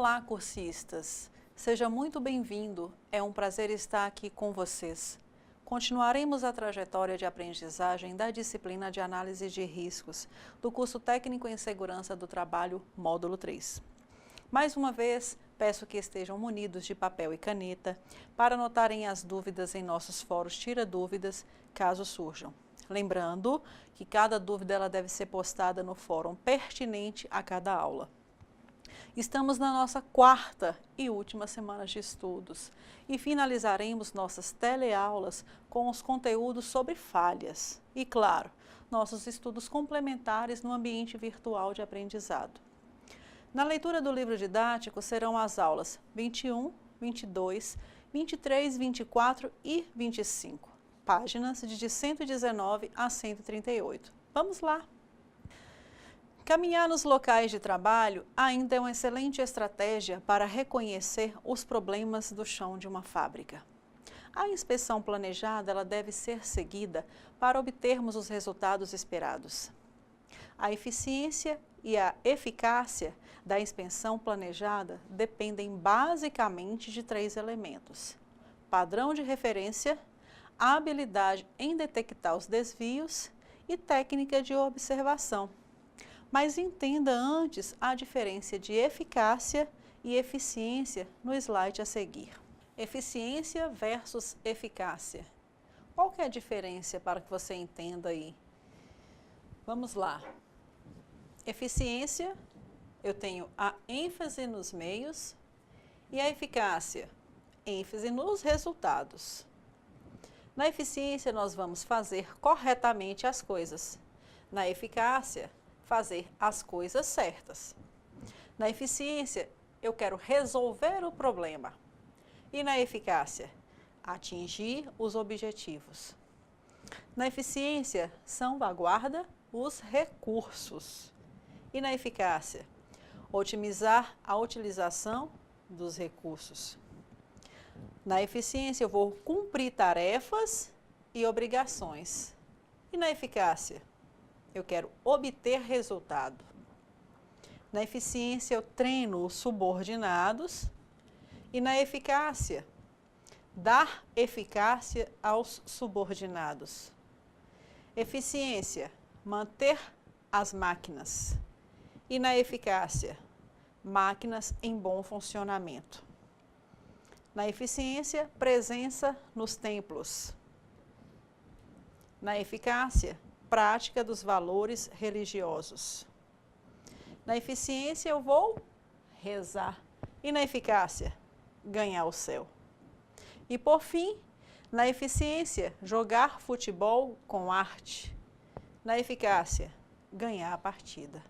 Olá, cursistas! Seja muito bem-vindo, é um prazer estar aqui com vocês. Continuaremos a trajetória de aprendizagem da disciplina de Análise de Riscos do curso Técnico em Segurança do Trabalho, módulo 3. Mais uma vez, peço que estejam munidos de papel e caneta para anotarem as dúvidas em nossos fóruns Tira Dúvidas, caso surjam. Lembrando que cada dúvida ela deve ser postada no fórum pertinente a cada aula. Estamos na nossa quarta e última semana de estudos e finalizaremos nossas teleaulas com os conteúdos sobre falhas e, claro, nossos estudos complementares no ambiente virtual de aprendizado. Na leitura do livro didático serão as aulas 21, 22, 23, 24 e 25, páginas de 119 a 138. Vamos lá! Caminhar nos locais de trabalho ainda é uma excelente estratégia para reconhecer os problemas do chão de uma fábrica. A inspeção planejada ela deve ser seguida para obtermos os resultados esperados. A eficiência e a eficácia da inspeção planejada dependem basicamente de 3 elementos: padrão de referência, a habilidade em detectar os desvios e técnica de observação. Mas entenda antes a diferença de eficácia e eficiência no slide a seguir. Eficiência versus eficácia. Qual que é a diferença para que você entenda aí? Vamos lá. Eficiência, eu tenho a ênfase nos meios e a eficácia, ênfase nos resultados. Na eficiência, nós vamos fazer corretamente as coisas. Na eficácia, fazer as coisas certas. Na eficiência, eu quero resolver o problema. E na eficácia, atingir os objetivos. Na eficiência, salvaguarda os recursos. E na eficácia, otimizar a utilização dos recursos. Na eficiência, eu vou cumprir tarefas e obrigações. E na eficácia, eu quero obter resultado. Na eficiência, eu treino os subordinados. E na eficácia, dar eficácia aos subordinados. Eficiência, manter as máquinas. E na eficácia, máquinas em bom funcionamento. Na eficiência, presença nos templos. Na eficácia, prática dos valores religiosos. Na eficiência, eu vou rezar. E na eficácia, ganhar o céu. E por fim, na eficiência, jogar futebol com arte. Na eficácia, ganhar a partida.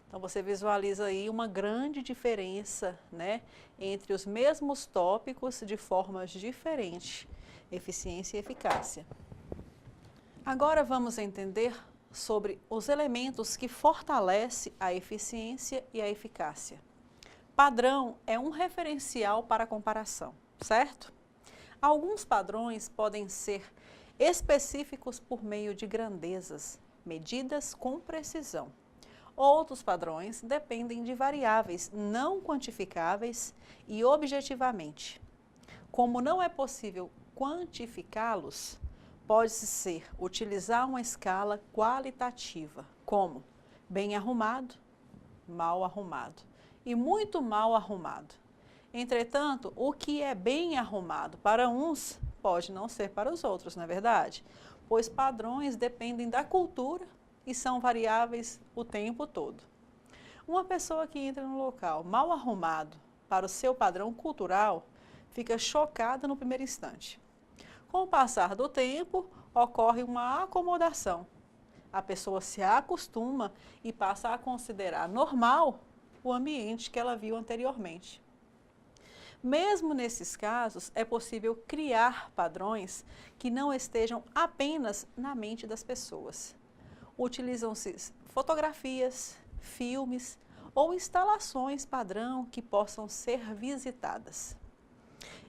Então, você visualiza aí uma grande diferença, né, entre os mesmos tópicos de formas diferentes, eficiência e eficácia. Agora vamos entender sobre os elementos que fortalecem a eficiência e a eficácia. Padrão é um referencial para comparação, certo? Alguns padrões podem ser específicos por meio de grandezas, medidas com precisão. Outros padrões dependem de variáveis não quantificáveis e objetivamente. Como não é possível quantificá-los, pode-se ser utilizar uma escala qualitativa, como bem arrumado, mal arrumado e muito mal arrumado. Entretanto, o que é bem arrumado para uns pode não ser para os outros, não é verdade? Pois padrões dependem da cultura e são variáveis o tempo todo. Uma pessoa que entra no local mal arrumado para o seu padrão cultural fica chocada no primeiro instante. Com o passar do tempo, ocorre uma acomodação. A pessoa se acostuma e passa a considerar normal o ambiente que ela viu anteriormente. Mesmo nesses casos, é possível criar padrões que não estejam apenas na mente das pessoas. Utilizam-se fotografias, filmes ou instalações padrão que possam ser visitadas.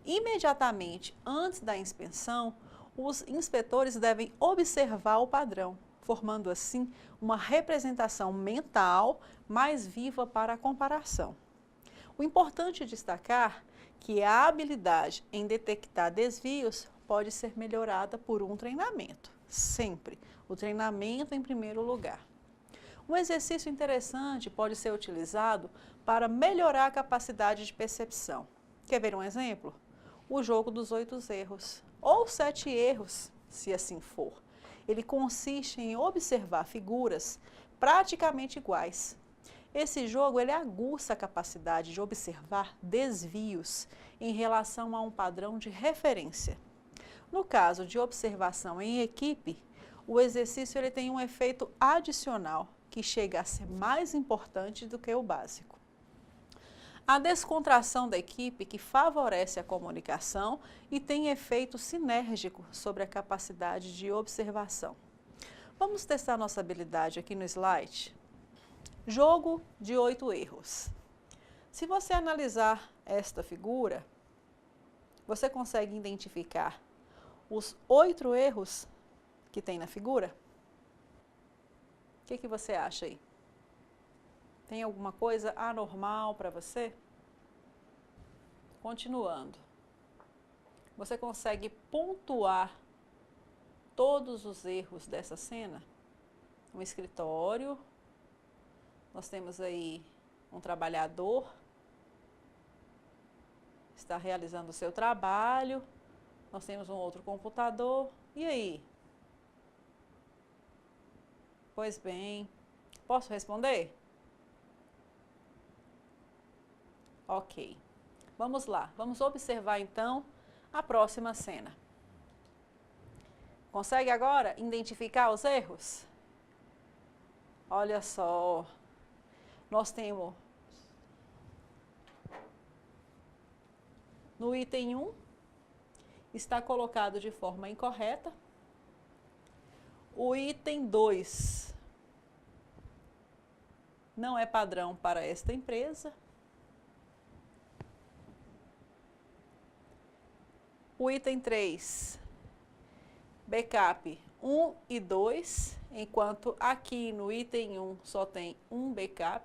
Imediatamente antes da inspeção, os inspetores devem observar o padrão, formando assim uma representação mental mais viva para a comparação. O importante é destacar que a habilidade em detectar desvios pode ser melhorada por um treinamento, sempre. O treinamento em primeiro lugar. Um exercício interessante pode ser utilizado para melhorar a capacidade de percepção. Quer ver um exemplo? O jogo dos 8 erros, ou 7 erros, se assim for. Ele consiste em observar figuras praticamente iguais. Esse jogo ele aguça a capacidade de observar desvios em relação a um padrão de referência. No caso de observação em equipe, o exercício ele tem um efeito adicional que chega a ser mais importante do que o básico. A descontração da equipe que favorece a comunicação e tem efeito sinérgico sobre a capacidade de observação. Vamos testar nossa habilidade aqui no slide. Jogo de 8 erros. Se você analisar esta figura, você consegue identificar os 8 erros que tem na figura? O que você acha aí? Tem alguma coisa anormal para você? Continuando. Você consegue pontuar todos os erros dessa cena? Um escritório, nós temos aí um trabalhador, está realizando o seu trabalho, nós temos um outro computador, e aí? Pois bem, posso responder? Ok. Vamos lá, vamos observar então a próxima cena. Consegue agora identificar os erros? Olha só, nós temos no item 1, está colocado de forma incorreta. O item 2 não é padrão para esta empresa. O item 3, backup 1 e 2, enquanto aqui no item 1 só tem um backup.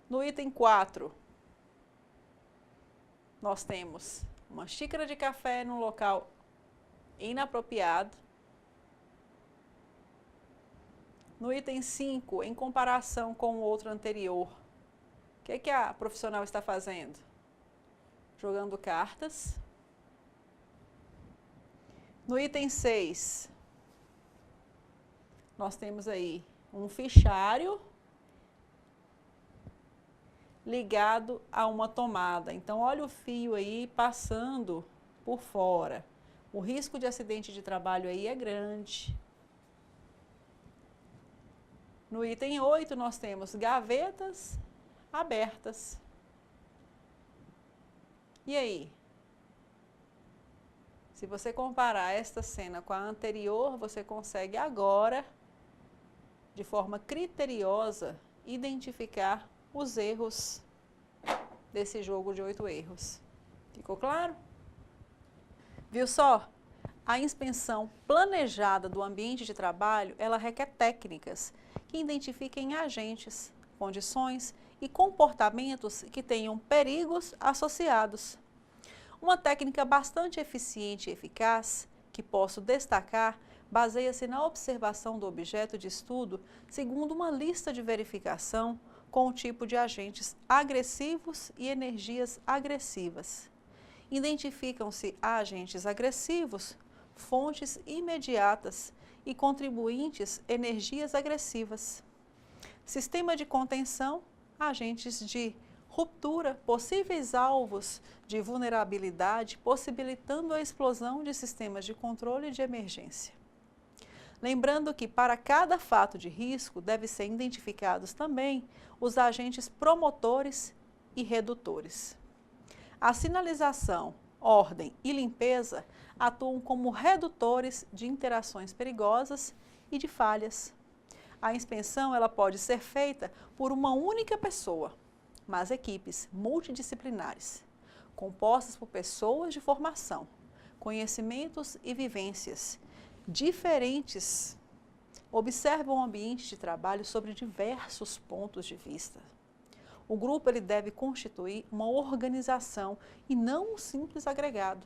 No item 4, nós temos uma xícara de café num local inapropriado. No item 5, em comparação com o outro anterior, o que a profissional está fazendo? Jogando cartas. No item 6, nós temos aí um fichário ligado a uma tomada. Então, olha o fio aí passando por fora. O risco de acidente de trabalho aí é grande. No item 8, nós temos gavetas abertas. E aí? Se você comparar esta cena com a anterior, você consegue agora, de forma criteriosa, identificar os erros desse jogo de 8 erros. Ficou claro? Viu só? A inspeção planejada do ambiente de trabalho, ela requer técnicas que identifiquem agentes, condições e comportamentos que tenham perigos associados. Uma técnica bastante eficiente e eficaz, que posso destacar, baseia-se na observação do objeto de estudo segundo uma lista de verificação com o tipo de agentes agressivos e energias agressivas. Identificam-se agentes agressivos, fontes imediatas e contribuintes energias agressivas. Sistema de contenção, agentes de ruptura, possíveis alvos de vulnerabilidade, possibilitando a explosão de sistemas de controle de emergência. Lembrando que para cada fato de risco deve ser identificados também os agentes promotores e redutores. A sinalização, ordem e limpeza atuam como redutores de interações perigosas e de falhas. A inspeção ela pode ser feita por uma única pessoa, mas equipes multidisciplinares, compostas por pessoas de formação, conhecimentos e vivências diferentes, observam o ambiente de trabalho sobre diversos pontos de vista. O grupo ele deve constituir uma organização e não um simples agregado.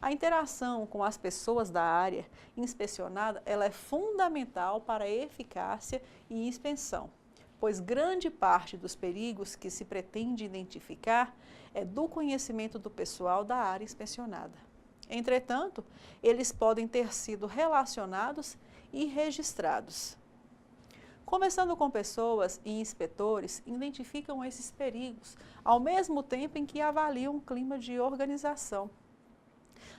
A interação com as pessoas da área inspecionada ela é fundamental para a eficácia e inspeção, pois grande parte dos perigos que se pretende identificar é do conhecimento do pessoal da área inspecionada. Entretanto, eles podem ter sido relacionados e registrados. Conversando com pessoas e inspetores, identificam esses perigos, ao mesmo tempo em que avaliam o clima de organização,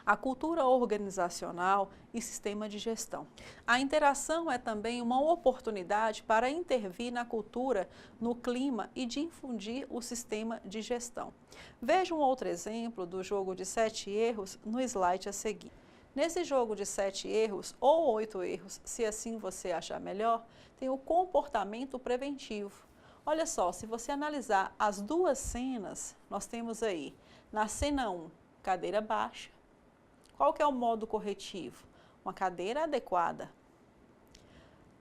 a cultura organizacional e sistema de gestão. A interação é também uma oportunidade para intervir na cultura, no clima e de infundir o sistema de gestão. Veja um outro exemplo do jogo de 7 erros no slide a seguir. Nesse jogo de 7 erros, ou 8 erros, se assim você achar melhor, tem o comportamento preventivo. Olha só, se você analisar as duas cenas, nós temos aí, na cena 1, cadeira baixa. Qual que é o modo corretivo? Uma cadeira adequada.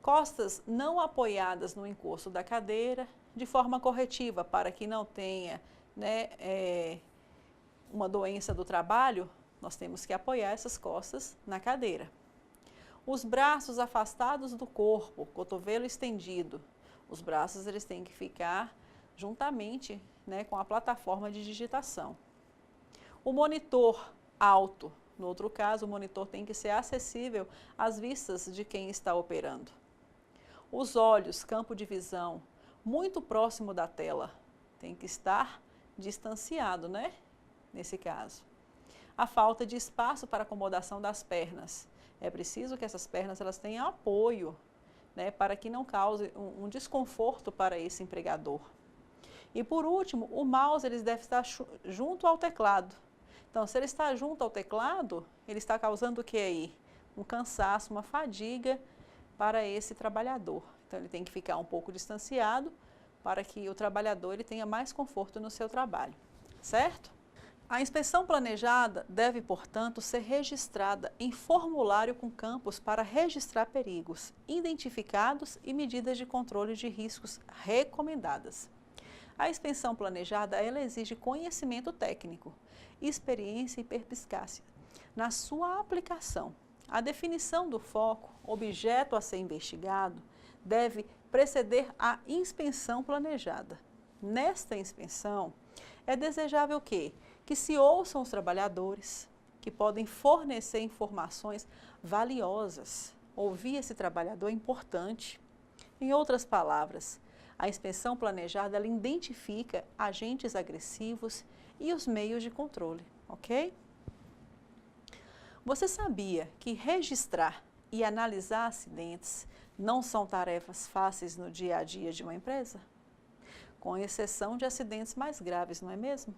Costas não apoiadas no encosto da cadeira, de forma corretiva, para que não tenha uma doença do trabalho, nós temos que apoiar essas costas na cadeira. Os braços afastados do corpo, cotovelo estendido. Os braços eles têm que ficar juntamente com a plataforma de digitação. O monitor alto. No outro caso, o monitor tem que ser acessível às vistas de quem está operando. Os olhos, campo de visão, muito próximo da tela. Tem que estar distanciado, nesse caso. A falta de espaço para acomodação das pernas. É preciso que essas pernas elas tenham apoio, para que não cause um desconforto para esse empregador. E por último, o mouse ele deve estar junto ao teclado. Então, se ele está junto ao teclado, ele está causando o que aí? Um cansaço, uma fadiga para esse trabalhador. Então, ele tem que ficar um pouco distanciado para que o trabalhador ele tenha mais conforto no seu trabalho, certo? A inspeção planejada deve, portanto, ser registrada em formulário com campos para registrar perigos identificados e medidas de controle de riscos recomendadas. A inspeção planejada ela exige conhecimento técnico, experiência e perspicácia na sua aplicação. A definição do foco, objeto a ser investigado, deve preceder a inspeção planejada. Nesta inspeção, é desejável que se ouçam os trabalhadores, que podem fornecer informações valiosas. Ouvir esse trabalhador é importante. Em outras palavras, a inspeção planejada ela identifica agentes agressivos e os meios de controle, ok? Você sabia que registrar e analisar acidentes não são tarefas fáceis no dia a dia de uma empresa? Com exceção de acidentes mais graves, não é mesmo?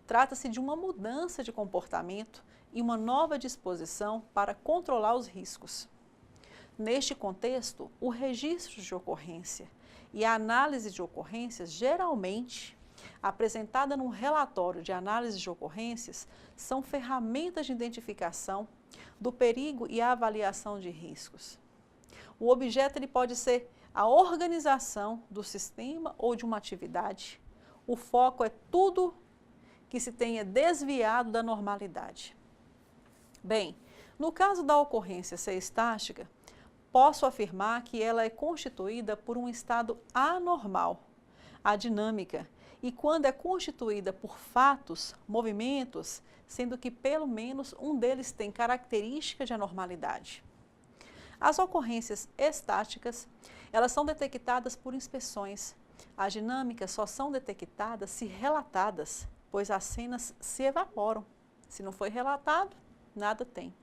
Trata-se de uma mudança de comportamento e uma nova disposição para controlar os riscos. Neste contexto, o registro de ocorrência e a análise de ocorrências, geralmente apresentada num relatório de análise de ocorrências, são ferramentas de identificação do perigo e a avaliação de riscos. O objeto ele pode ser a organização do sistema ou de uma atividade. O foco é tudo que se tenha desviado da normalidade. Bem, no caso da ocorrência ser estática, posso afirmar que ela é constituída por um estado anormal, adinâmica, e quando é constituída por fatos, movimentos, sendo que pelo menos um deles tem característica de anormalidade. As ocorrências estáticas, elas são detectadas por inspeções. As dinâmicas só são detectadas se relatadas, pois as cenas se evaporam. Se não foi relatado, nada tem.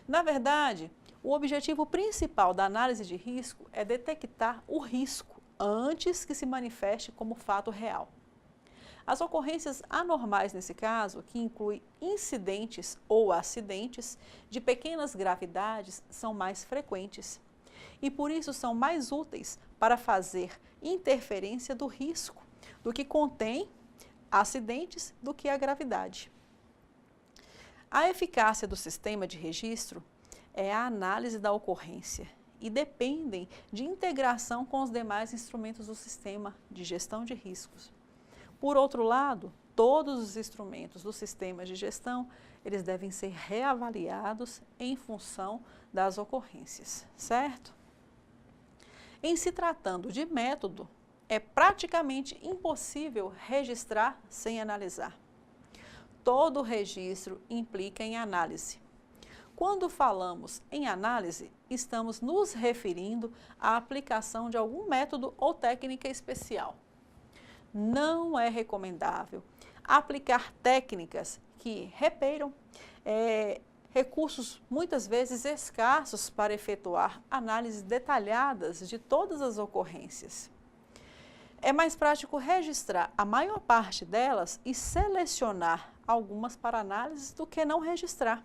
Na verdade, o objetivo principal da análise de risco é detectar o risco antes que se manifeste como fato real. As ocorrências anormais nesse caso, que incluem incidentes ou acidentes de pequenas gravidades, são mais frequentes e por isso são mais úteis para fazer interferência do risco do que contém acidentes do que a gravidade. A eficácia do sistema de registro é a análise da ocorrência e dependem de integração com os demais instrumentos do sistema de gestão de riscos. Por outro lado, todos os instrumentos do sistema de gestão, eles devem ser reavaliados em função das ocorrências, certo? Em se tratando de método, é praticamente impossível registrar sem analisar. Todo registro implica em análise. Quando falamos em análise, estamos nos referindo à aplicação de algum método ou técnica especial. Não é recomendável aplicar técnicas que requeiram recursos muitas vezes escassos para efetuar análises detalhadas de todas as ocorrências. É mais prático registrar a maior parte delas e selecionar algumas para análise do que não registrar.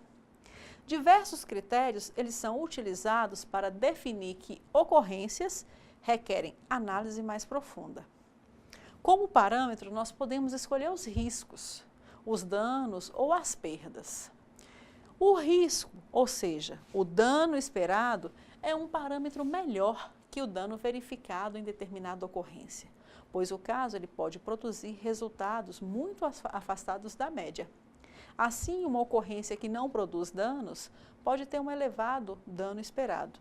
Diversos critérios eles são utilizados para definir que ocorrências requerem análise mais profunda. Como parâmetro, nós podemos escolher os riscos, os danos ou as perdas. O risco, ou seja, o dano esperado, é um parâmetro melhor que o dano verificado em determinada ocorrência, pois o caso ele pode produzir resultados muito afastados da média. Assim, uma ocorrência que não produz danos pode ter um elevado dano esperado.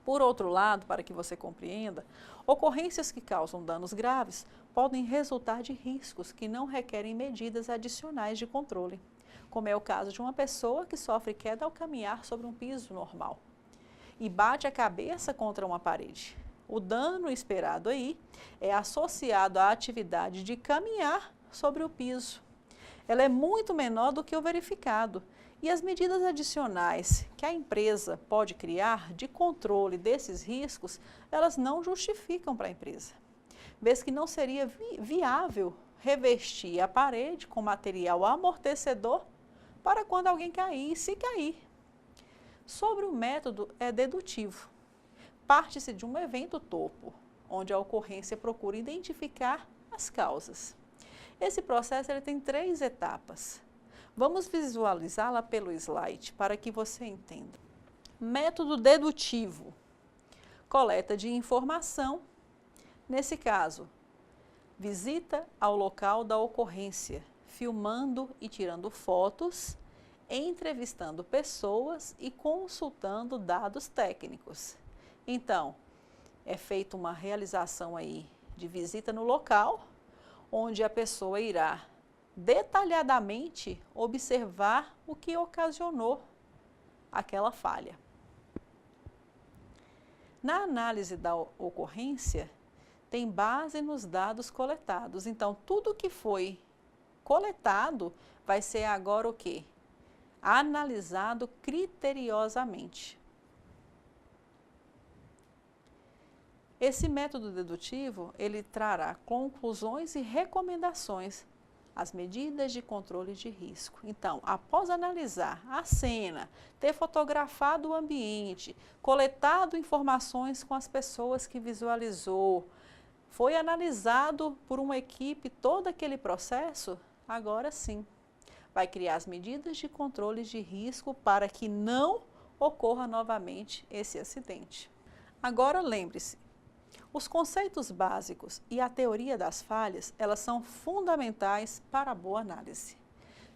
Por outro lado, para que você compreenda, ocorrências que causam danos graves podem resultar de riscos que não requerem medidas adicionais de controle, como é o caso de uma pessoa que sofre queda ao caminhar sobre um piso normal e bate a cabeça contra uma parede. O dano esperado aí é associado à atividade de caminhar sobre o piso. Ela é muito menor do que o verificado e as medidas adicionais que a empresa pode criar de controle desses riscos, elas não justificam para a empresa, vez que não seria viável revestir a parede com material amortecedor para quando alguém cair, se cair. Sobre o método dedutivo. Parte-se de um evento topo, onde a ocorrência procura identificar as causas. Esse processo ele tem 3 etapas. Vamos visualizá-la pelo slide para que você entenda. Método dedutivo. Coleta de informação. Nesse caso, visita ao local da ocorrência, filmando e tirando fotos, entrevistando pessoas e consultando dados técnicos. Então, é feita uma realização aí de visita no local, onde a pessoa irá detalhadamente observar o que ocasionou aquela falha. Na análise da ocorrência, tem base nos dados coletados. Então, tudo que foi coletado vai ser agora o quê? Analisado criteriosamente. Esse método dedutivo, ele trará conclusões e recomendações às medidas de controle de risco. Então, após analisar a cena, ter fotografado o ambiente, coletado informações com as pessoas que visualizou, foi analisado por uma equipe todo aquele processo, agora sim, vai criar as medidas de controle de risco para que não ocorra novamente esse acidente. Agora lembre-se, os conceitos básicos e a teoria das falhas, elas são fundamentais para a boa análise.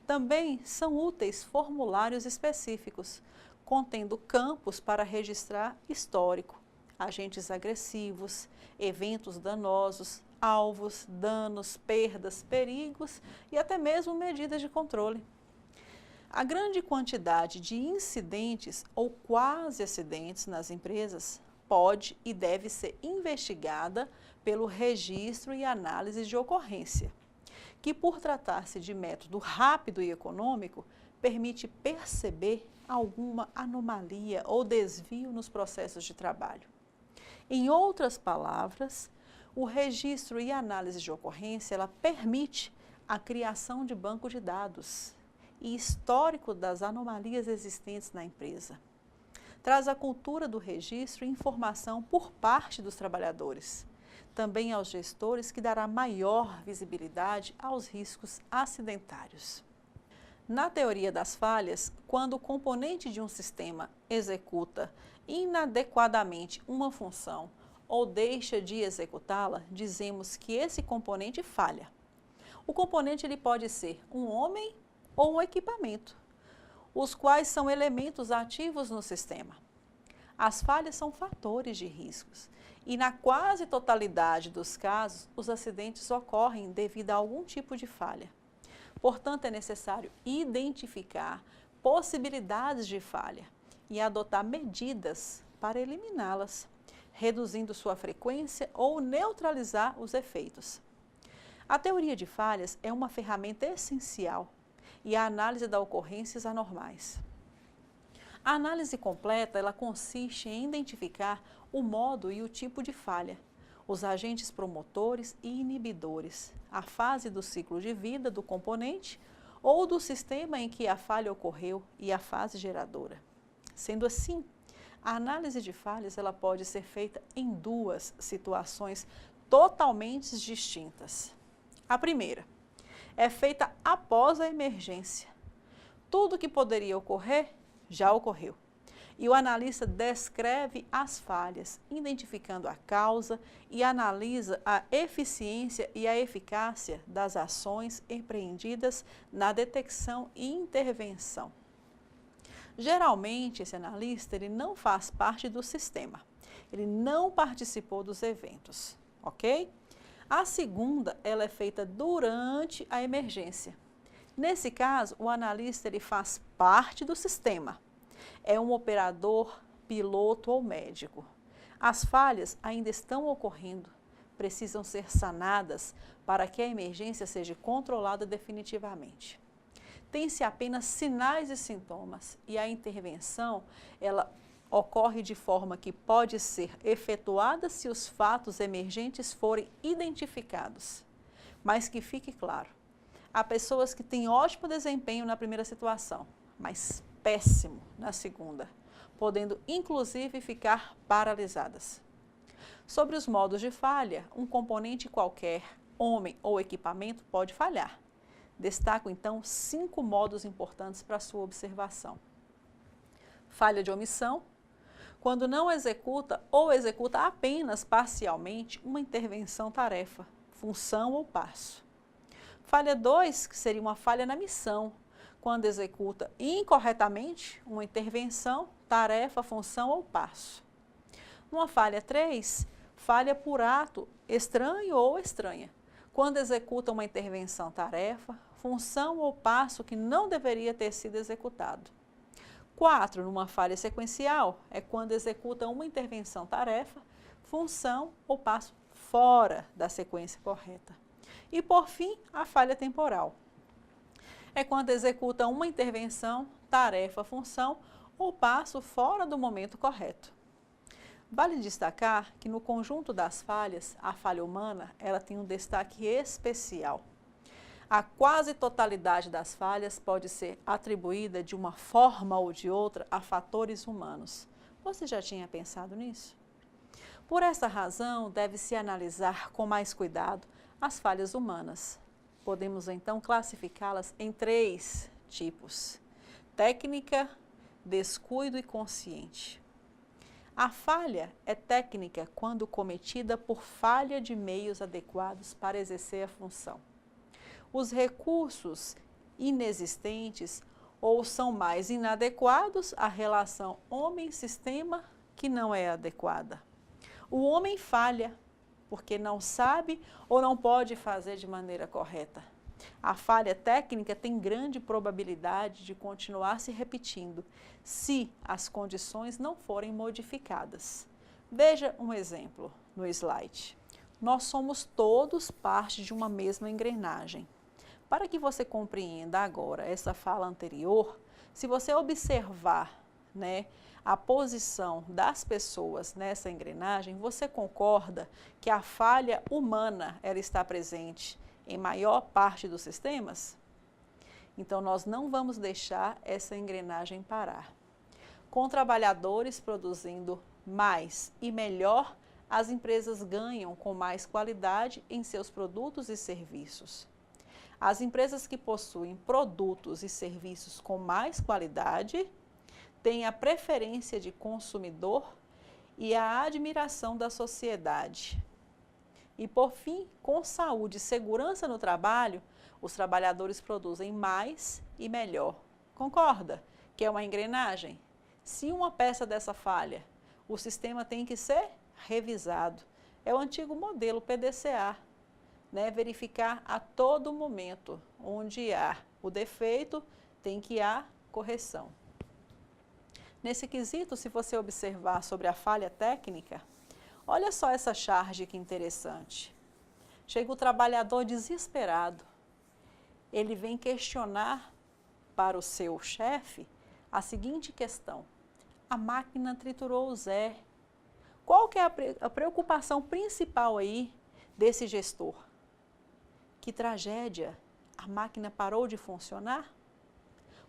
Também são úteis formulários específicos, contendo campos para registrar histórico, agentes agressivos, eventos danosos, alvos, danos, perdas, perigos e até mesmo medidas de controle. A grande quantidade de incidentes ou quase acidentes nas empresas pode e deve ser investigada pelo registro e análise de ocorrência, que por tratar-se de método rápido e econômico, permite perceber alguma anomalia ou desvio nos processos de trabalho. Em outras palavras, o registro e análise de ocorrência, ela permite a criação de banco de dados e histórico das anomalias existentes na empresa. Traz a cultura do registro e informação por parte dos trabalhadores, também aos gestores, que dará maior visibilidade aos riscos acidentários. Na teoria das falhas, quando o componente de um sistema executa inadequadamente uma função ou deixa de executá-la, dizemos que esse componente falha. O componente ele pode ser um homem ou um equipamento, os quais são elementos ativos no sistema. As falhas são fatores de riscos e, na quase totalidade dos casos, os acidentes ocorrem devido a algum tipo de falha. Portanto, é necessário identificar possibilidades de falha e adotar medidas para eliminá-las, reduzindo sua frequência ou neutralizar os efeitos. A teoria de falhas é uma ferramenta essencial e a análise das ocorrências anormais. A análise completa ela consiste em identificar o modo e o tipo de falha, os agentes promotores e inibidores, a fase do ciclo de vida do componente ou do sistema em que a falha ocorreu e a fase geradora. Sendo assim, a análise de falhas ela pode ser feita em duas situações totalmente distintas. A primeira é feita após a emergência. Tudo que poderia ocorrer já ocorreu. E o analista descreve as falhas, identificando a causa e analisa a eficiência e a eficácia das ações empreendidas na detecção e intervenção. Geralmente, esse analista ele não faz parte do sistema, ele não participou dos eventos, ok? A segunda, ela é feita durante a emergência. Nesse caso, o analista ele faz parte do sistema. É um operador, piloto ou médico. As falhas ainda estão ocorrendo, precisam ser sanadas para que a emergência seja controlada definitivamente. Tem-se apenas sinais e sintomas e a intervenção, ela ocorre de forma que pode ser efetuada se os fatos emergentes forem identificados. Mas que fique claro, há pessoas que têm ótimo desempenho na primeira situação, mas péssimo na segunda, podendo inclusive ficar paralisadas. Sobre os modos de falha, um componente qualquer, homem ou equipamento, pode falhar. Destaco então 5 modos importantes para a sua observação. Falha de omissão, quando não executa ou executa apenas parcialmente uma intervenção-tarefa, função ou passo. Falha 2, que seria uma falha na missão, quando executa incorretamente uma intervenção, tarefa, função ou passo. Uma falha 3, falha por ato estranho ou estranha, quando executa uma intervenção, tarefa, função ou passo que não deveria ter sido executado. 4, numa falha sequencial, é quando executa uma intervenção, tarefa, função ou passo fora da sequência correta. E, por fim, a falha temporal. É quando executa uma intervenção, tarefa, função ou passo fora do momento correto. Vale destacar que no conjunto das falhas, a falha humana, ela tem um destaque especial. A quase totalidade das falhas pode ser atribuída de uma forma ou de outra a fatores humanos. Você já tinha pensado nisso? Por essa razão, deve-se analisar com mais cuidado as falhas humanas. Podemos então classificá-las em 3 tipos: técnica, descuido e consciente. A falha é técnica quando cometida por falha de meios adequados para exercer a função. Os recursos inexistentes ou são mais inadequados à relação homem-sistema que não é adequada. O homem falha porque não sabe ou não pode fazer de maneira correta. A falha técnica tem grande probabilidade de continuar se repetindo se as condições não forem modificadas. Veja um exemplo no slide. Nós somos todos parte de uma mesma engrenagem. Para que você compreenda agora essa fala anterior, se você observar, a posição das pessoas nessa engrenagem, você concorda que a falha humana ela está presente em maior parte dos sistemas? Então, nós não vamos deixar essa engrenagem parar. Com trabalhadores produzindo mais e melhor, as empresas ganham com mais qualidade em seus produtos e serviços. As empresas que possuem produtos e serviços com mais qualidade têm a preferência de consumidor e a admiração da sociedade. E, por fim, com saúde e segurança no trabalho, os trabalhadores produzem mais e melhor. Concorda que é uma engrenagem? Se uma peça dessa falha, o sistema tem que ser revisado. É o antigo modelo PDCA. Verificar a todo momento onde há o defeito, tem que há correção. Nesse quesito, se você observar sobre a falha técnica, olha só essa charge que interessante. Chega o trabalhador desesperado, ele vem questionar para o seu chefe a seguinte questão: a máquina triturou o Zé. Qual que é a preocupação principal aí desse gestor? Que tragédia, a máquina parou de funcionar?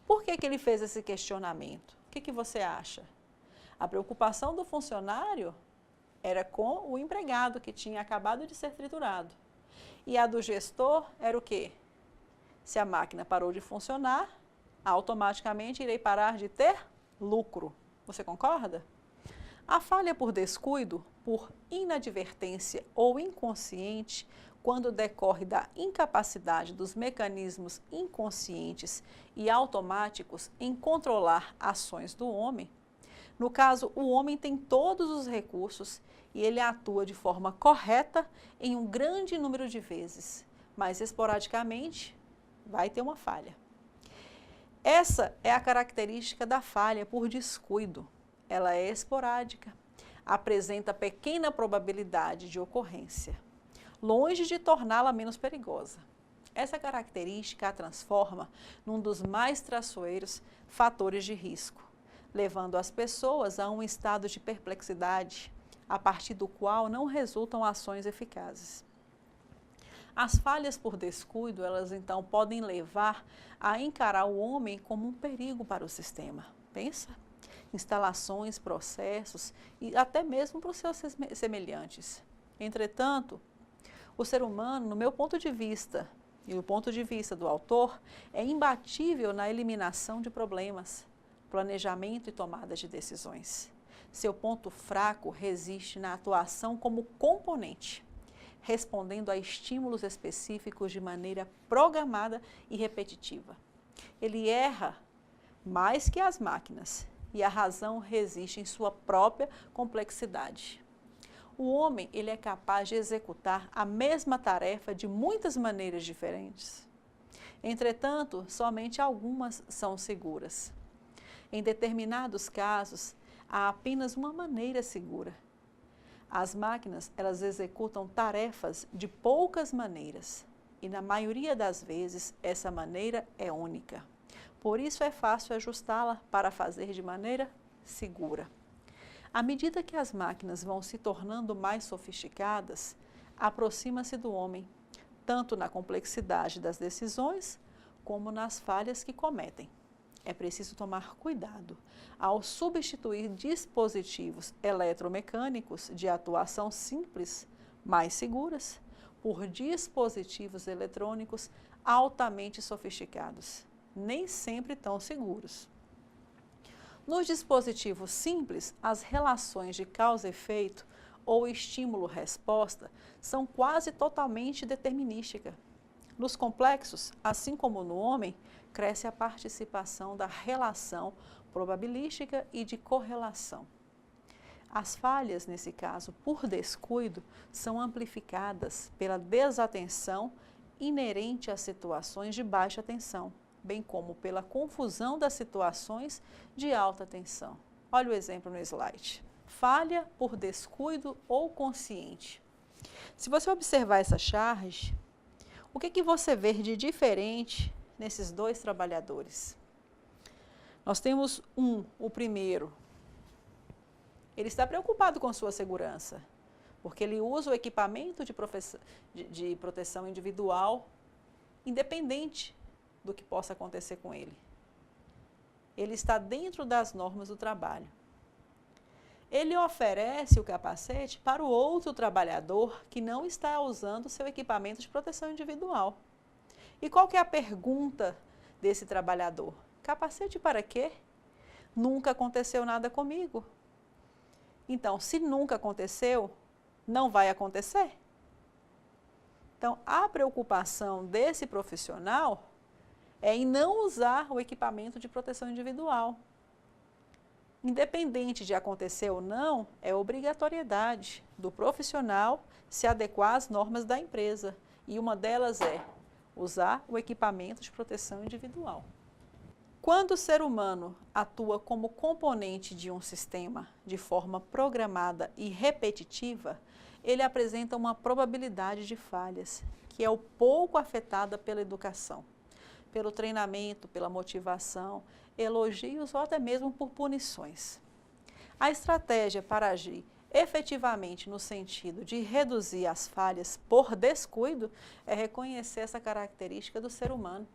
Por que ele fez esse questionamento? O que você acha? A preocupação do funcionário era com o empregado que tinha acabado de ser triturado. E a do gestor era o quê? Se a máquina parou de funcionar, automaticamente irei parar de ter lucro. Você concorda? A falha por descuido, por inadvertência ou inconsciente, quando decorre da incapacidade dos mecanismos inconscientes e automáticos em controlar ações do homem. No caso, o homem tem todos os recursos e ele atua de forma correta em um grande número de vezes, mas esporadicamente vai ter uma falha. Essa é a característica da falha por descuido. Ela é esporádica, apresenta pequena probabilidade de ocorrência, longe de torná-la menos perigosa. Essa característica a transforma num dos mais traiçoeiros fatores de risco, levando as pessoas a um estado de perplexidade, a partir do qual não resultam ações eficazes. As falhas por descuido, elas então podem levar a encarar o homem como um perigo para o sistema. Pensa? Instalações, processos e até mesmo para os seus semelhantes. Entretanto, o ser humano, no meu ponto de vista e do ponto de vista do autor, é imbatível na eliminação de problemas, planejamento e tomada de decisões. Seu ponto fraco resiste na atuação como componente, respondendo a estímulos específicos de maneira programada e repetitiva. Ele erra mais que as máquinas e a razão resiste em sua própria complexidade. O homem, ele é capaz de executar a mesma tarefa de muitas maneiras diferentes. Entretanto, somente algumas são seguras. Em determinados casos, há apenas uma maneira segura. As máquinas, elas executam tarefas de poucas maneiras e, na maioria das vezes, essa maneira é única. Por isso é fácil ajustá-la para fazer de maneira segura. À medida que as máquinas vão se tornando mais sofisticadas, aproxima-se do homem, tanto na complexidade das decisões, como nas falhas que cometem. É preciso tomar cuidado ao substituir dispositivos eletromecânicos de atuação simples, mais seguras, por dispositivos eletrônicos altamente sofisticados, nem sempre tão seguros. Nos dispositivos simples, as relações de causa e efeito ou estímulo-resposta são quase totalmente determinísticas. Nos complexos, assim como no homem, cresce a participação da relação probabilística e de correlação. As falhas, nesse caso, por descuido, são amplificadas pela desatenção inerente às situações de baixa tensão, bem como pela confusão das situações de alta tensão. Olha o exemplo no slide. Falha por descuido ou consciente. Se você observar essa charge, o que você vê de diferente nesses dois trabalhadores? Nós temos o primeiro. Ele está preocupado com sua segurança, porque ele usa o equipamento de proteção individual, independente do que possa acontecer com ele. Ele está dentro das normas do trabalho. Ele oferece o capacete para o outro trabalhador que não está usando seu equipamento de proteção individual. E qual que é a pergunta desse trabalhador? Capacete para quê? Nunca aconteceu nada comigo. Então, se nunca aconteceu, não vai acontecer. Então, a preocupação desse profissional é em não usar o equipamento de proteção individual. Independente de acontecer ou não, é obrigatoriedade do profissional se adequar às normas da empresa. E uma delas é usar o equipamento de proteção individual. Quando o ser humano atua como componente de um sistema de forma programada e repetitiva, ele apresenta uma probabilidade de falhas, que é o pouco afetada pela educação, pelo treinamento, pela motivação, elogios ou até mesmo por punições. A estratégia para agir efetivamente no sentido de reduzir as falhas por descuido é reconhecer essa característica do ser humano.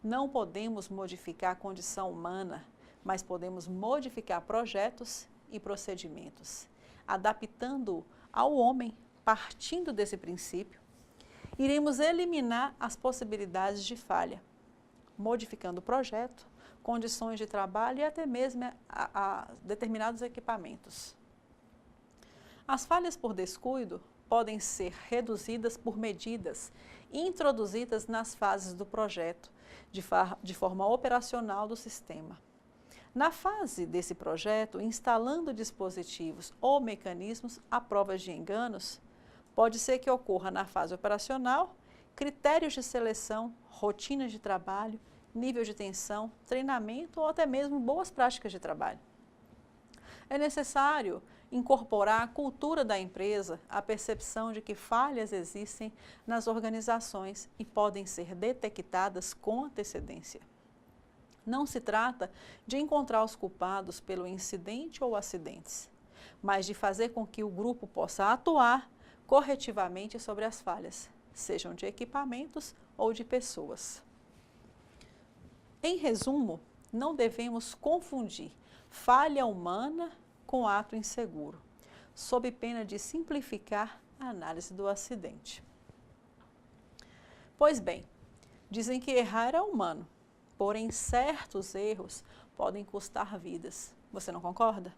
Não podemos modificar a condição humana, mas podemos modificar projetos e procedimentos, adaptando ao homem, partindo desse princípio. Iremos eliminar as possibilidades de falha, modificando o projeto, condições de trabalho e até mesmo a determinados equipamentos. As falhas por descuido podem ser reduzidas por medidas introduzidas nas fases do projeto, de forma operacional do sistema. Na fase desse projeto, instalando dispositivos ou mecanismos à prova de enganos, pode ser que ocorra na fase operacional critérios de seleção, rotinas de trabalho, nível de tensão, treinamento ou até mesmo boas práticas de trabalho. É necessário incorporar à cultura da empresa a percepção de que falhas existem nas organizações e podem ser detectadas com antecedência. Não se trata de encontrar os culpados pelo incidente ou acidentes, mas de fazer com que o grupo possa atuar corretivamente sobre as falhas, sejam de equipamentos ou de pessoas. Em resumo, não devemos confundir falha humana com ato inseguro, sob pena de simplificar a análise do acidente. Pois bem, dizem que errar é humano, porém certos erros podem custar vidas. Você não concorda?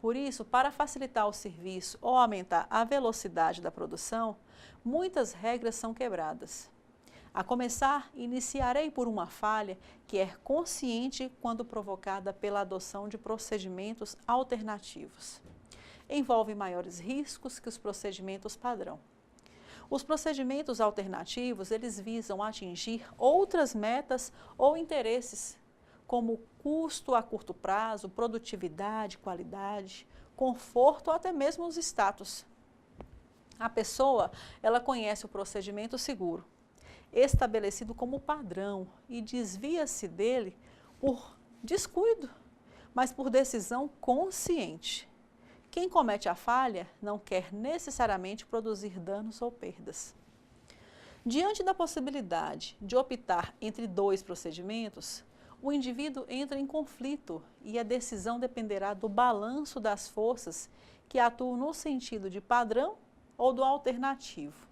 Por isso, para facilitar o serviço ou aumentar a velocidade da produção, muitas regras são quebradas. A começar, iniciarei por uma falha que é consciente quando provocada pela adoção de procedimentos alternativos. Envolve maiores riscos que os procedimentos padrão. Os procedimentos alternativos, eles visam atingir outras metas ou interesses, como custo a curto prazo, produtividade, qualidade, conforto ou até mesmo os status. A pessoa, ela conhece o procedimento seguro, estabelecido como padrão e desvia-se dele por descuido, mas por decisão consciente. Quem comete a falha não quer necessariamente produzir danos ou perdas. Diante da possibilidade de optar entre dois procedimentos, o indivíduo entra em conflito e a decisão dependerá do balanço das forças que atuam no sentido de padrão ou do alternativo.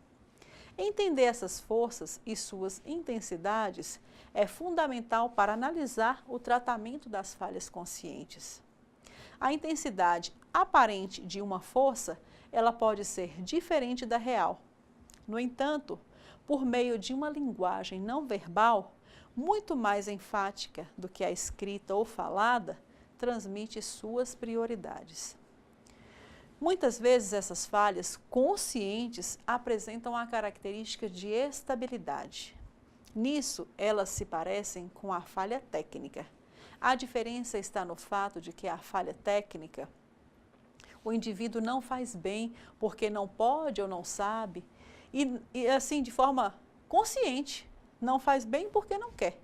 Entender essas forças e suas intensidades é fundamental para analisar o tratamento das falhas conscientes. A intensidade aparente de uma força, ela pode ser diferente da real. No entanto, por meio de uma linguagem não verbal, muito mais enfática do que a escrita ou falada, transmite suas prioridades. Muitas vezes essas falhas conscientes apresentam a característica de estabilidade. Nisso, elas se parecem com a falha técnica. A diferença está no fato de que a falha técnica, o indivíduo não faz bem porque não pode ou não sabe, e assim, de forma consciente, não faz bem porque não quer.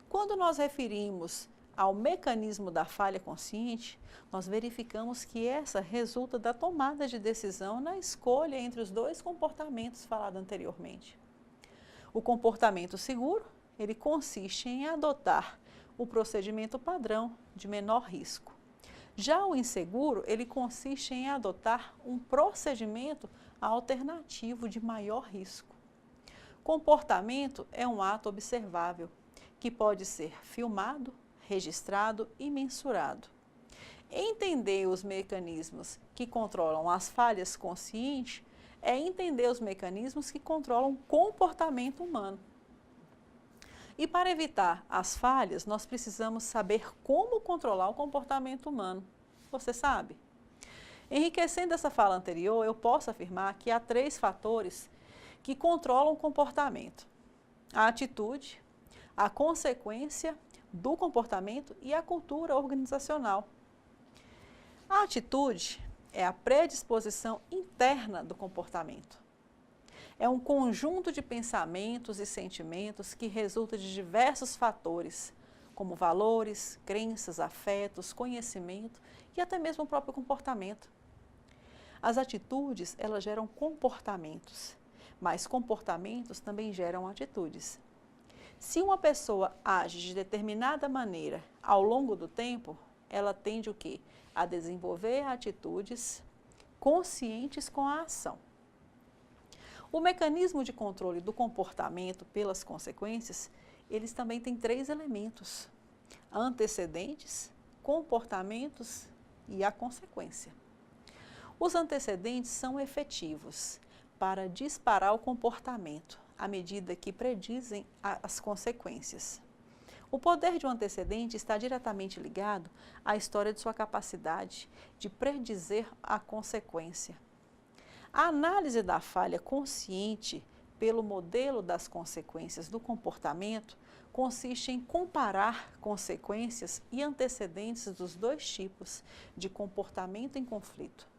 Quando nós referimos ao mecanismo da falha consciente, nós verificamos que essa resulta da tomada de decisão na escolha entre os dois comportamentos falados anteriormente. O comportamento seguro, ele consiste em adotar o procedimento padrão de menor risco. Já o inseguro, ele consiste em adotar um procedimento alternativo de maior risco. Comportamento é um ato observável, que pode ser filmado, registrado e mensurado. Entender os mecanismos que controlam as falhas conscientes é entender os mecanismos que controlam o comportamento humano. E para evitar as falhas, nós precisamos saber como controlar o comportamento humano. Você sabe? Enriquecendo essa fala anterior, eu posso afirmar que há 3 fatores que controlam o comportamento: a atitude, a consequência do comportamento e a cultura organizacional. A atitude é a predisposição interna do comportamento. É um conjunto de pensamentos e sentimentos que resulta de diversos fatores, como valores, crenças, afetos, conhecimento e até mesmo o próprio comportamento. As atitudes, elas geram comportamentos, mas comportamentos também geram atitudes. Se uma pessoa age de determinada maneira ao longo do tempo, ela tende o quê? A desenvolver atitudes conscientes com a ação. O mecanismo de controle do comportamento pelas consequências, eles também têm 3 elementos: antecedentes, comportamentos e a consequência. Os antecedentes são efetivos para disparar o comportamento, à medida que predizem as consequências. O poder de um antecedente está diretamente ligado à história de sua capacidade de predizer a consequência. A análise da falha consciente pelo modelo das consequências do comportamento consiste em comparar consequências e antecedentes dos 2 tipos de comportamento em conflito.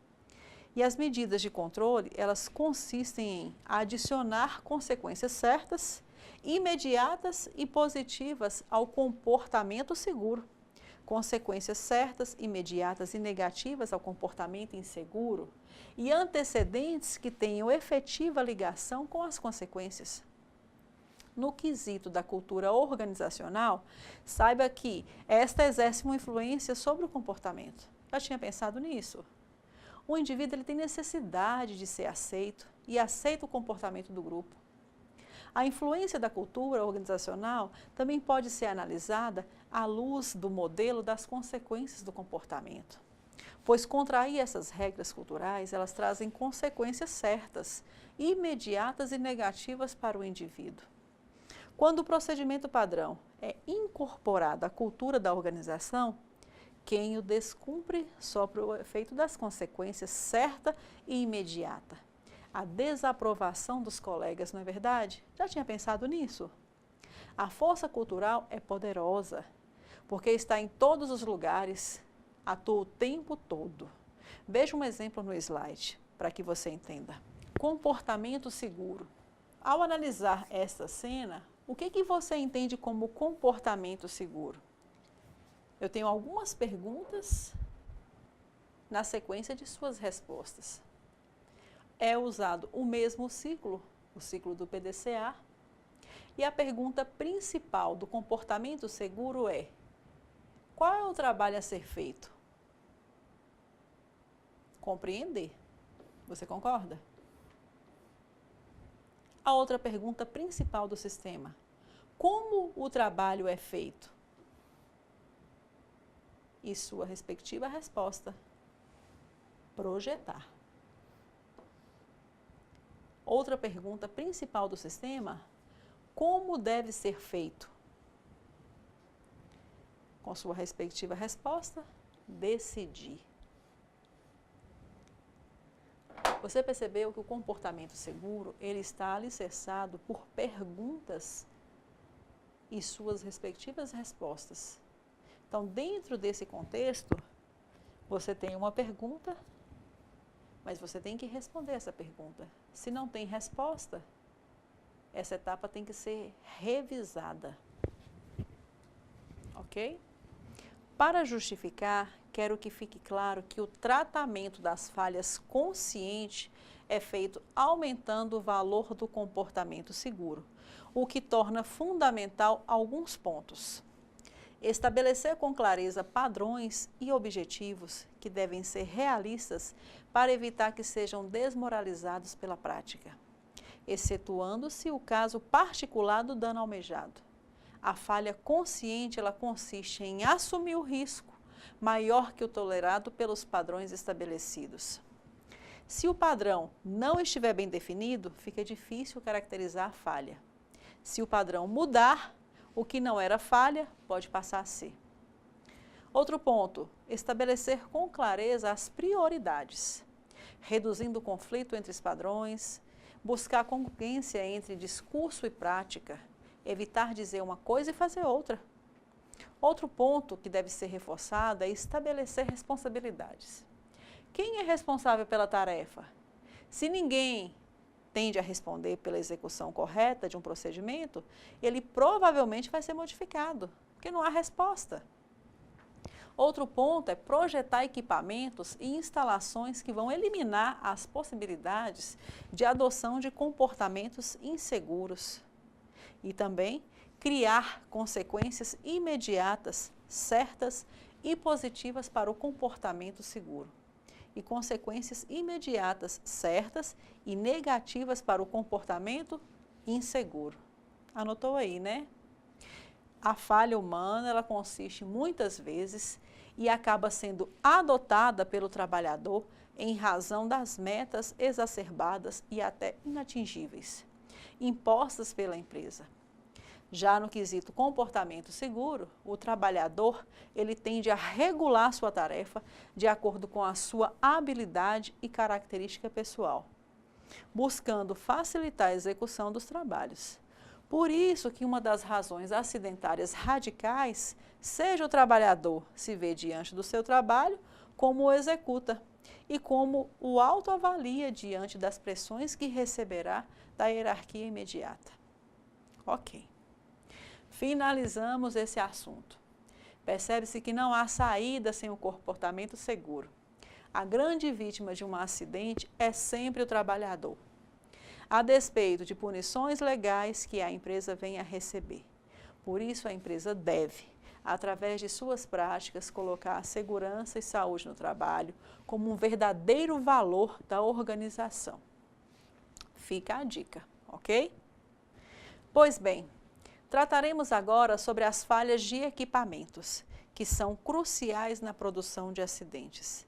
E as medidas de controle, elas consistem em adicionar consequências certas, imediatas e positivas ao comportamento seguro, consequências certas, imediatas e negativas ao comportamento inseguro, e antecedentes que tenham efetiva ligação com as consequências. No quesito da cultura organizacional, saiba que esta exerce uma influência sobre o comportamento. Já tinha pensado nisso? O indivíduo ele tem necessidade de ser aceito e aceita o comportamento do grupo. A influência da cultura organizacional também pode ser analisada à luz do modelo das consequências do comportamento, pois contrair essas regras culturais, elas trazem consequências certas, imediatas e negativas para o indivíduo. Quando o procedimento padrão é incorporado à cultura da organização, quem o descumpre sofre o efeito das consequências certa e imediata. A desaprovação dos colegas, não é verdade? Já tinha pensado nisso? A força cultural é poderosa, porque está em todos os lugares, atua o tempo todo. Veja um exemplo no slide, para que você entenda. Comportamento seguro. Ao analisar esta cena, o que você entende como comportamento seguro? Eu tenho algumas perguntas na sequência de suas respostas. É usado o mesmo ciclo, o ciclo do PDCA, e a pergunta principal do comportamento seguro é: qual é o trabalho a ser feito? Compreender. Você concorda? A outra pergunta principal do sistema: como o trabalho é feito? E sua respectiva resposta: projetar. Outra pergunta principal do sistema: como deve ser feito? Com sua respectiva resposta: decidir. Você percebeu que o comportamento seguro, ele está alicerçado por perguntas e suas respectivas respostas. Então, dentro desse contexto, você tem uma pergunta, mas você tem que responder essa pergunta. Se não tem resposta, essa etapa tem que ser revisada. Ok? Para justificar, quero que fique claro que o tratamento das falhas consciente é feito aumentando o valor do comportamento seguro, o que torna fundamental alguns pontos. Estabelecer com clareza padrões e objetivos que devem ser realistas para evitar que sejam desmoralizados pela prática. excetuando-se o caso particular do dano almejado. A falha consciente, ela consiste em assumir o risco maior que o tolerado pelos padrões estabelecidos. Se o padrão não estiver bem definido, fica difícil caracterizar a falha. Se o padrão mudar, o que não era falha pode passar a ser. Outro ponto, estabelecer com clareza as prioridades, reduzindo o conflito entre os padrões, buscar congruência entre discurso e prática, evitar dizer uma coisa e fazer outra. Outro ponto que deve ser reforçado é estabelecer responsabilidades. Quem é responsável pela tarefa? Se ninguém tende a responder pela execução correta de um procedimento, ele provavelmente vai ser modificado, porque não há resposta. Outro ponto é projetar equipamentos e instalações que vão eliminar as possibilidades de adoção de comportamentos inseguros. E também criar consequências imediatas, certas e positivas para o comportamento seguro. E consequências imediatas, certas e negativas para o comportamento inseguro. Anotou aí, né? A falha humana, ela consiste muitas vezes e acaba sendo adotada pelo trabalhador em razão das metas exacerbadas e até inatingíveis, impostas pela empresa. Já no quesito comportamento seguro, o trabalhador, ele tende a regular sua tarefa de acordo com a sua habilidade e característica pessoal, buscando facilitar a execução dos trabalhos. Por isso que uma das razões acidentárias radicais seja o trabalhador se ver diante do seu trabalho como o executa e como o autoavalia diante das pressões que receberá da hierarquia imediata. Ok. Finalizamos esse assunto. Percebe-se que não há saída sem o comportamento seguro. A grande vítima de um acidente é sempre o trabalhador, a despeito de punições legais que a empresa venha a receber. Por isso, a empresa deve, através de suas práticas, colocar a segurança e saúde no trabalho como um verdadeiro valor da organização. Fica a dica, ok? Pois bem, trataremos agora sobre as falhas de equipamentos, que são cruciais na produção de acidentes.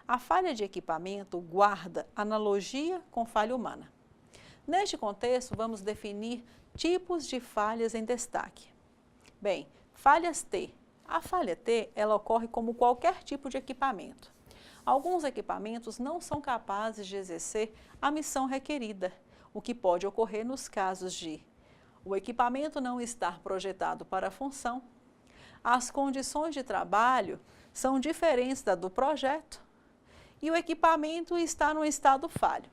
A falha de equipamento guarda analogia com falha humana. Neste contexto, vamos definir tipos de falhas em destaque. Bem, falhas T. A falha T, ela ocorre como qualquer tipo de equipamento. Alguns equipamentos não são capazes de exercer a missão requerida, o que pode ocorrer nos casos de o equipamento não estar projetado para a função, as condições de trabalho são diferentes da do projeto e o equipamento está num estado falho.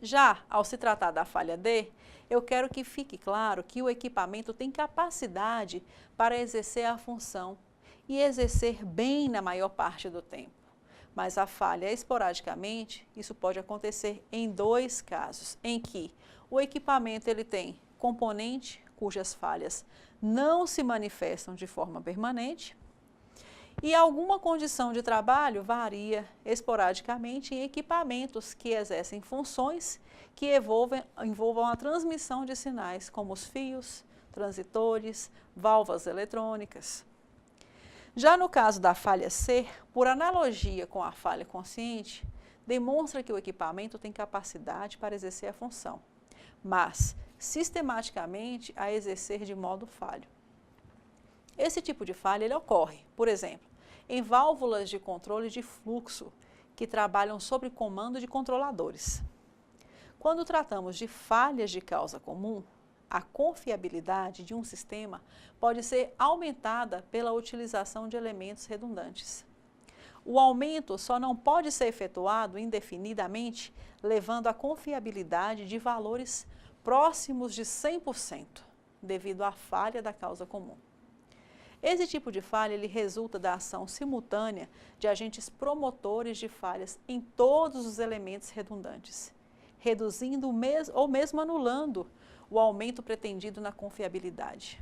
Já ao se tratar da falha D, eu quero que fique claro que o equipamento tem capacidade para exercer a função e exercer bem na maior parte do tempo. Mas a falha esporadicamente, isso pode acontecer em dois casos, em que o equipamento ele tem componente cujas falhas não se manifestam de forma permanente e alguma condição de trabalho varia esporadicamente em equipamentos que exercem funções que envolvam a transmissão de sinais, como os fios, transitores, válvulas eletrônicas. Já no caso da falha C, por analogia com a falha consciente, demonstra que o equipamento tem capacidade para exercer a função, mas sistematicamente a exercer de modo falho. Esse tipo de falha ele ocorre, por exemplo, em válvulas de controle de fluxo que trabalham sob comando de controladores. Quando tratamos de falhas de causa comum, a confiabilidade de um sistema pode ser aumentada pela utilização de elementos redundantes. O aumento só não pode ser efetuado indefinidamente, levando à confiabilidade de valores próximos de 100%, devido à falha da causa comum. Esse tipo de falha ele resulta da ação simultânea de agentes promotores de falhas em todos os elementos redundantes, reduzindo ou mesmo anulando o aumento pretendido na confiabilidade.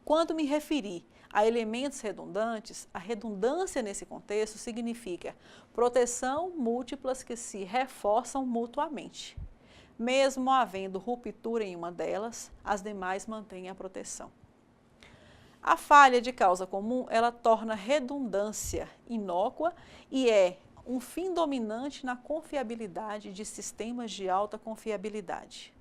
Quando me referi a elementos redundantes, a redundância nesse contexto significa proteção múltiplas que se reforçam mutuamente. Mesmo havendo ruptura em uma delas, as demais mantêm a proteção. A falha de causa comum, ela torna redundância inócua e é um fim dominante na confiabilidade de sistemas de alta confiabilidade.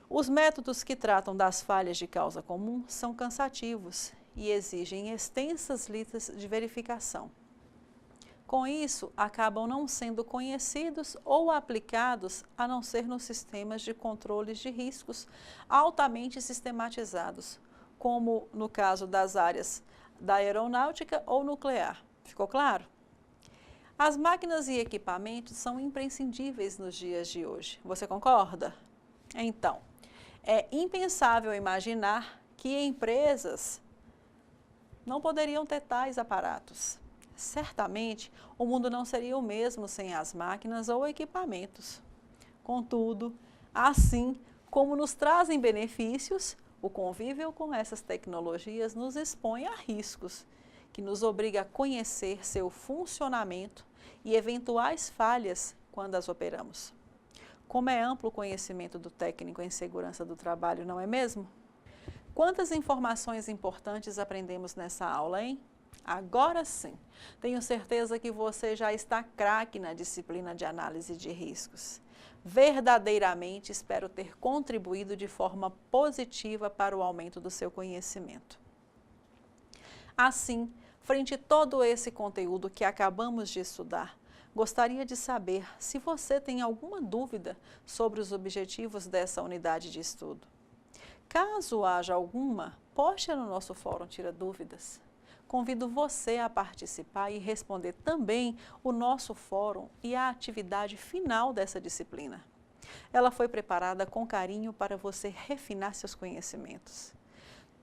Os métodos que tratam das falhas de causa comum são cansativos e exigem extensas listas de verificação. Com isso, acabam não sendo conhecidos ou aplicados a não ser nos sistemas de controles de riscos altamente sistematizados, como no caso das áreas da aeronáutica ou nuclear. Ficou claro? As máquinas e equipamentos são imprescindíveis nos dias de hoje. Você concorda? Então, é impensável imaginar que empresas não poderiam ter tais aparatos. Certamente, o mundo não seria o mesmo sem as máquinas ou equipamentos. Contudo, assim como nos trazem benefícios, o convívio com essas tecnologias nos expõe a riscos, que nos obriga a conhecer seu funcionamento e eventuais falhas quando as operamos. Como é amplo o conhecimento do técnico em segurança do trabalho, não é mesmo? Quantas informações importantes aprendemos nessa aula, hein? Agora sim, tenho certeza que você já está craque na disciplina de análise de riscos. Verdadeiramente espero ter contribuído de forma positiva para o aumento do seu conhecimento. Assim, frente a todo esse conteúdo que acabamos de estudar, gostaria de saber se você tem alguma dúvida sobre os objetivos dessa unidade de estudo. Caso haja alguma, poste no nosso fórum Tira Dúvidas. Convido você a participar e responder também o nosso fórum e a atividade final dessa disciplina. Ela foi preparada com carinho para você refinar seus conhecimentos.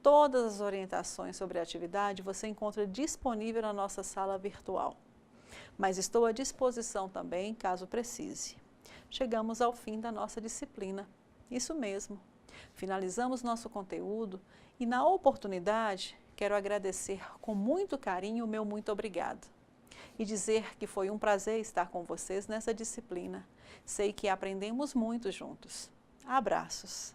Todas as orientações sobre a atividade você encontra disponível na nossa sala virtual. Mas estou à disposição também, caso precise. Chegamos ao fim da nossa disciplina. Isso mesmo. Finalizamos nosso conteúdo e, na oportunidade, quero agradecer com muito carinho o meu muito obrigado e dizer que foi um prazer estar com vocês nessa disciplina. Sei que aprendemos muito juntos. Abraços!